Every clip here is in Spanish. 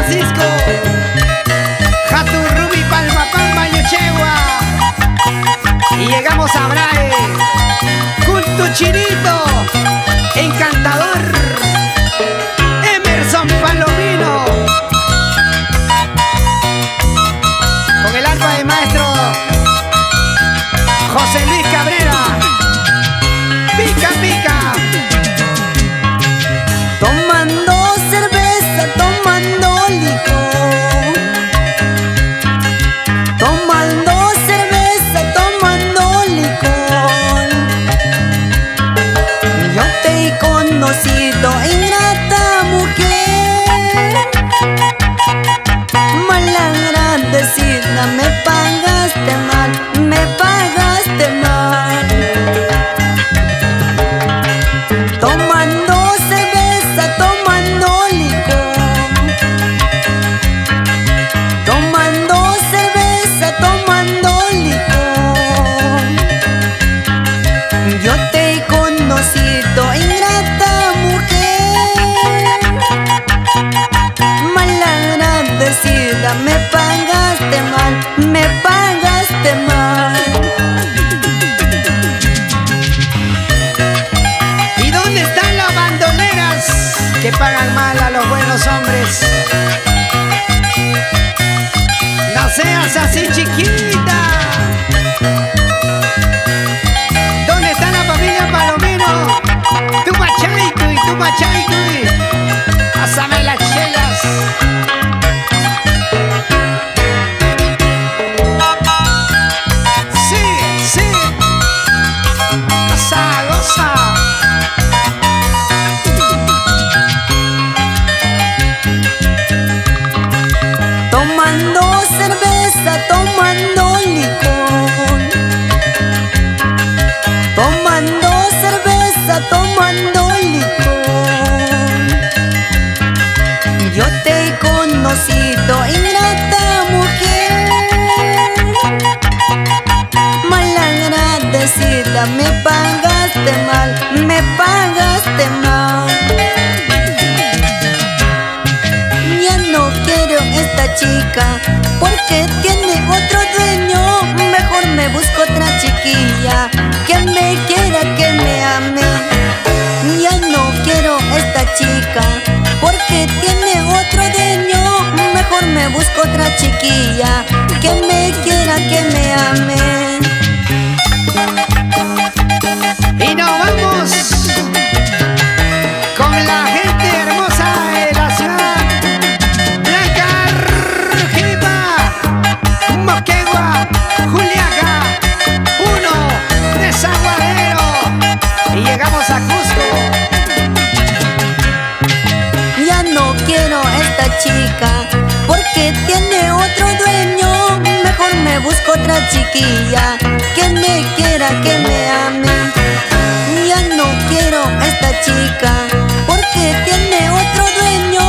Francisco, Jaturrubi, Palma, Pamba, Yochegua. Y llegamos a Brae, Culto Chinito, Encantador, Emerson Palomino, con el arpa de maestro José Luis Cabrera. Pica, pica. Tomando cerveza, tomando licor. Tomando cerveza, tomando licor. Yo te he conocido, ingrata mujer. Malagradecida, me pagaste mal, me pagaste mal. Tomando cerveza, tomando licor. Tomando cerveza, tomando licor. Yo te he conocido, ingrata mujer. Malagradecida, me pagaste mal, me pagaste mal. ¿Y dónde están las bandoleras que pagan mal a los buenos hombres? No seas así, chiquita. ¿Dónde está la familia Palomino? Tu machaicuy, tu machaicuy. Pásame las chelas. Sí, sí. Goza, goza. Tomando cerveza, tomando licor. Tomando cerveza, tomando licor. Yo te he conocido, ingrata mujer. Malagradecida, me pagaste mal, me pagaste mal. Ya no quiero esta chica porque tiene otro dueño. Mejor me busco otra chiquilla que me quiera, que me ame. Ya no quiero esta chica porque tiene otro dueño. Mejor me busco otra chiquilla que me quiera, que me ame. Y nos vamos con la gente hermosa de la ciudad Blanca, Jipa, Moquegua, Juliaca, 1 de Zaguadero. Y llegamos a Cusco. Ya no quiero esta chica porque tiene otro dueño. Mejor me busco otra chiquilla que me quiera, que me ame. Ya no quiero esta chica porque tiene otro dueño.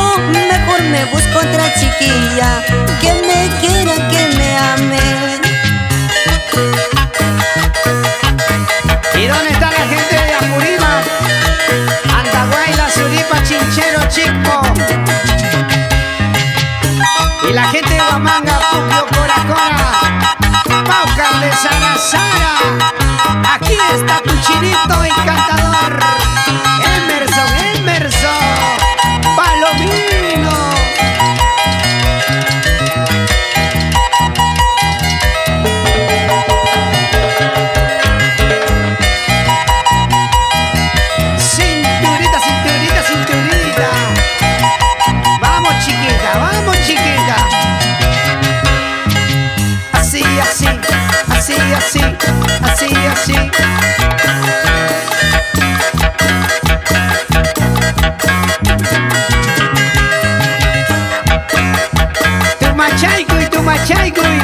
Mejor me busco otra chiquilla que me quiera, que me ame. ¿Y dónde está la gente de Apurima? Andahuayla, Suripa, Chinchero, Chico. Y la gente de Huamanga, Puquio, Cora, Cora, Paucar de Sara, Sara. Aquí está tu chinito encantador, Emerson, Emerson Palomino. Cinturita, cinturita, cinturita. Vamos, chiquita, vamos, chiquita. Así, así, así, así, así, así. Tu machaicuy, tu machaicuy.